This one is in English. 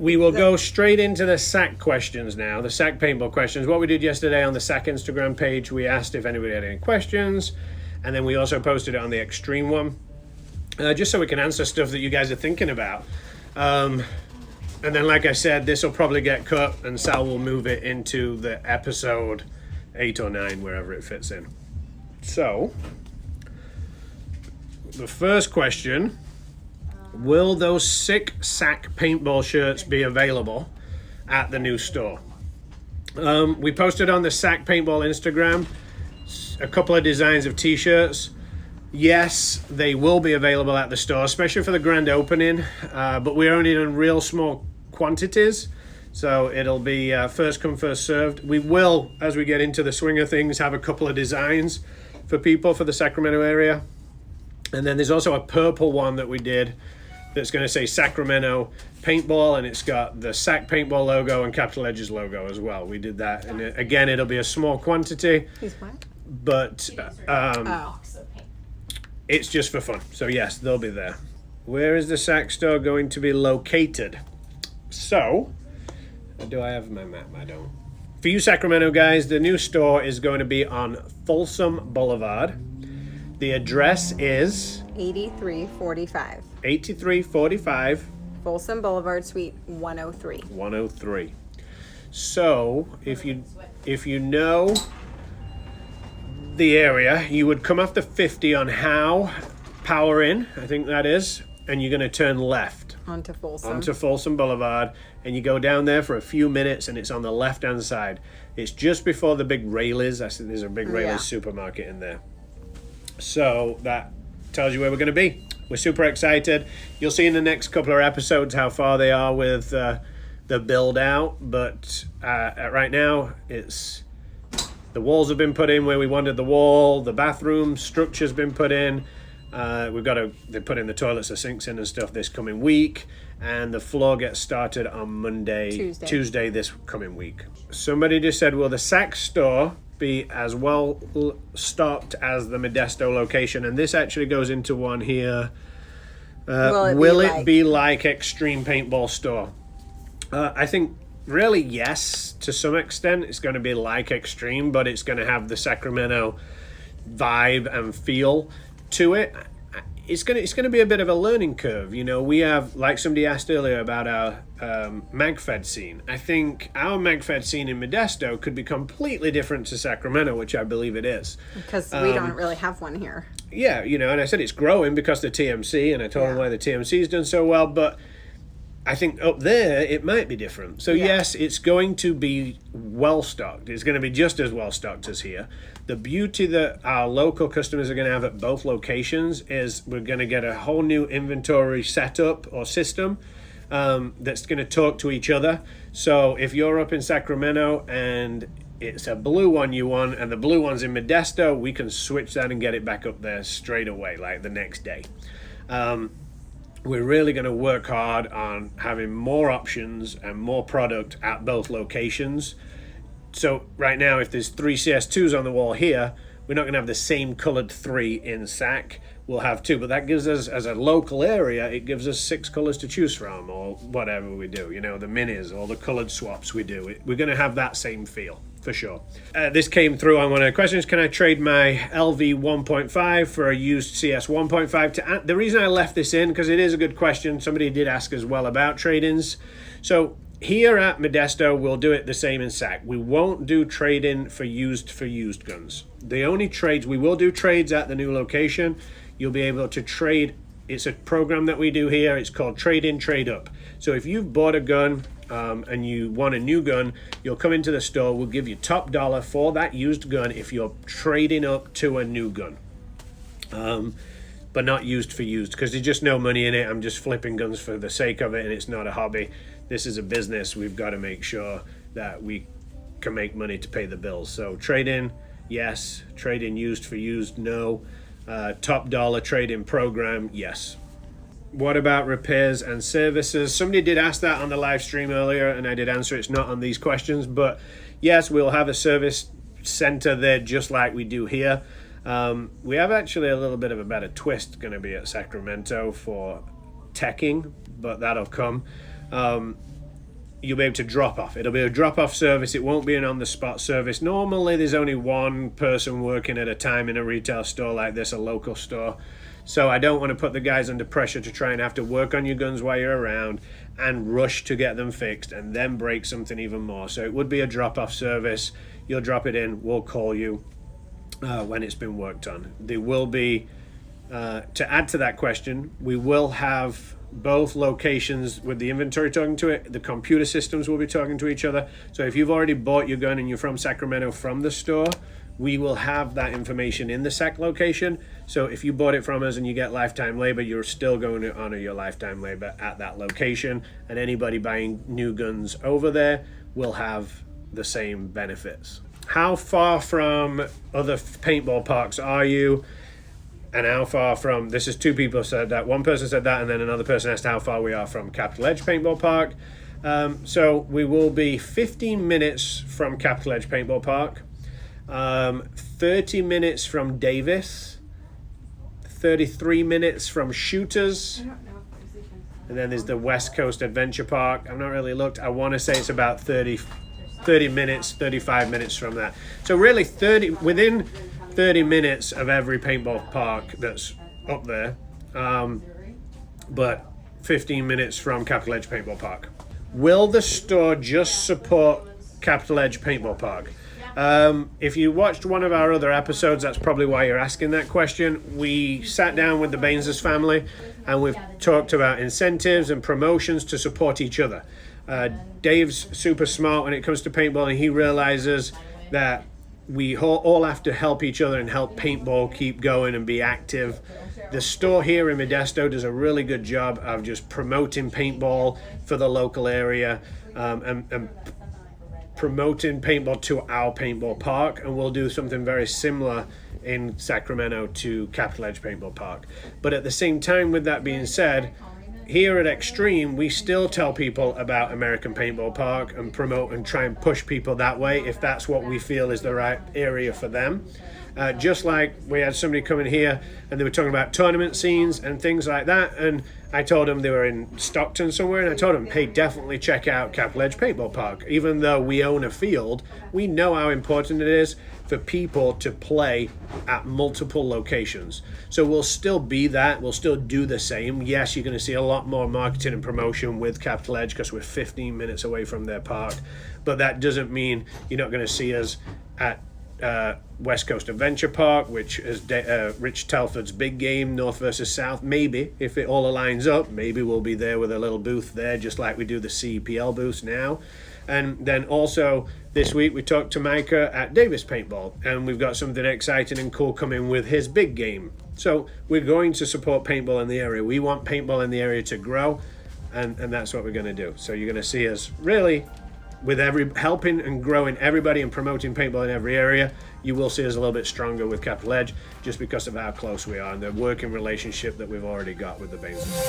we will go straight into the SAC questions now, the SAC paintball questions. What we did yesterday on the SAC Instagram page, we asked if anybody had any questions, and then we also posted it on the Extreme one, just so we can answer stuff that you guys are thinking about. And then, like I said, this will probably get cut, and Sal will move it into the episode 8 or 9, wherever it fits in. So, the first question: will those sick Sac Paintball shirts be available at the new store? We posted on the Sac Paintball Instagram a couple of designs of t-shirts. Yes, they will be available at the store, especially for the grand opening, but we're only in real small quantities, so it'll be first come, first served. We will, as we get into the swing of things, have a couple of designs for people for the Sacramento area. And then there's also a purple one that we did that's going to say Sacramento Paintball, and it's got the Sac Paintball logo and Capital Edges logo as well. We did that, and again, it'll be a small quantity, but it's just for fun. So yes, they'll be there. Where is the Sac store going to be located? So, do I have my map? I don't. For you Sacramento guys, the new store is going to be on Folsom Boulevard. The address is 8345. 8345 Folsom Boulevard, Suite 103. 103. So, if you know the area, you would come off the 50 on Howe, Power In, I think that is, and you're going to turn left Onto Folsom Boulevard, and you go down there for a few minutes, and it's on the left-hand side. It's just before the big Rayleigh's. I see there's a big Rayleigh's supermarket in there. So that tells you where we're going to be. We're super excited. You'll see in the next couple of episodes how far they are with the build out, but right now it's the walls have been put in where we wanted the wall. The bathroom structure's been put in. They put in the toilets, the sinks in and stuff this coming week, and the floor gets started on Tuesday this coming week. Somebody just said, will the Sac store be as well stocked as the Modesto location? And this actually goes into one here. Will it be like Extreme Paintball store? I think really yes, to some extent. It's going to be like Extreme, but it's going to have the Sacramento vibe and feel to it. It's going to be a bit of a learning curve. You know, we have, like somebody asked earlier about our MagFed scene. I think our MagFed scene in Modesto could be completely different to Sacramento, which I believe it is. Because we don't really have one here. Yeah, you know, and I said it's growing because the TMC, and I told them why the TMC's done so well, but I think up there it might be different. So yes, it's going to be well stocked. It's going to be just as well stocked as here. The beauty that our local customers are going to have at both locations is we're going to get a whole new inventory setup or system that's going to talk to each other. So if you're up in Sacramento and it's a blue one you want and the blue one's in Modesto, we can switch that and get it back up there straight away, like the next day. We're really going to work hard on having more options and more product at both locations. So right now, if there's 3 CS2s on the wall here, we're not going to have the same colored 3 in Sac. We'll have 2, but that gives us, as a local area, it gives us 6 colors to choose from, or whatever we do, you know, the minis or the colored swaps we do. We're going to have that same feel, for sure. This came through on one of the questions. Can I trade my LV 1.5 for a used CS 1.5? The reason I left this in, because it is a good question. Somebody did ask as well about trade-ins. So here at Modesto, we'll do it the same in Sac. We won't do trade-in for used guns. The only trades, we will do trades at the new location. You'll be able to trade. It's a program that we do here. It's called Trade In, Trade Up. So if you've bought a gun and you want a new gun, you'll come into the store. We'll give you top dollar for that used gun if you're trading up to a new gun. But not used for used, because there's just no money in it. I'm just flipping guns for the sake of it, and it's not a hobby. This is a business. We've got to make sure that we can make money to pay the bills. So trade in, yes. Trade in used for used, no. Top dollar trade in program, yes. What about repairs and services? Somebody did ask that on the live stream earlier, and I did answer it's not on these questions, but yes, we'll have a service center there just like we do here. We have actually a little bit of a better twist going to be at Sacramento for teching, but that'll come. you'll be able to drop off. It'll be a drop-off service. It won't be an on-the-spot service. Normally, there's only one person working at a time in a retail store like this, a local store. So I don't want to put the guys under pressure to try and have to work on your guns while you're around and rush to get them fixed and then break something even more. So it would be a drop-off service. You'll drop it in. We'll call you when it's been worked on. There will be, to add to that question, we will have both locations with the inventory talking to it. The computer systems will be talking to each other. So if you've already bought your gun and you're from Sacramento from the store, we will have that information in the SAC location. So if you bought it from us and you get lifetime labor, you're still going to honor your lifetime labor at that location. And anybody buying new guns over there will have the same benefits. How far from other paintball parks are you? And how far from, this is two people said that. One person said that, and then another person asked how far we are from Capital Edge Paintball Park. So we will be 15 minutes from Capital Edge Paintball Park, 30 minutes from Davis, 33 minutes from Shooters, and then there's the West Coast Adventure Park. I've not really looked. I want to say it's about 30 minutes, 35 minutes from that. So really within 30 minutes of every paintball park that's up there, but 15 minutes from Capital Edge Paintball Park. Will the store just support Capital Edge Paintball Park? If you watched one of our other episodes, that's probably why you're asking that question. We sat down with the Baines's family and we've talked about incentives and promotions to support each other. Dave's super smart when it comes to paintball, and he realizes that we all have to help each other and help paintball keep going and be active. The store here in Modesto does a really good job of just promoting paintball for the local area, and promoting paintball to our paintball park, and we'll do something very similar in Sacramento to Capital Edge Paintball Park. But at the same time, with that being said, here at Extreme, we still tell people about American Paintball Park and promote and try and push people that way if that's what we feel is the right area for them. Just like we had somebody come in here and they were talking about tournament scenes and things like that, and I told them they were in Stockton somewhere, and I told them, hey, definitely check out Capital Edge Paintball Park. Even though we own a field, we know how important it is for people to play at multiple locations. So we'll still be that. We'll still do the same. Yes, you're going to see a lot more marketing and promotion with Capital Edge because we're 15 minutes away from their park. But that doesn't mean you're not going to see us at West Coast Adventure Park, which is Rich Telford's big game, North versus South. Maybe, if it all aligns up, maybe we'll be there with a little booth there, just like we do the CEPL booths now. And then also this week we talked to Micah at Davis Paintball, and we've got something exciting and cool coming with his big game. So we're going to support paintball in the area. We want paintball in the area to grow, and that's what we're going to do. So you're going to see us really with helping and growing everybody and promoting paintball in every area. You will see us a little bit stronger with Capital Edge just because of how close we are and the working relationship that we've already got with the Baines's.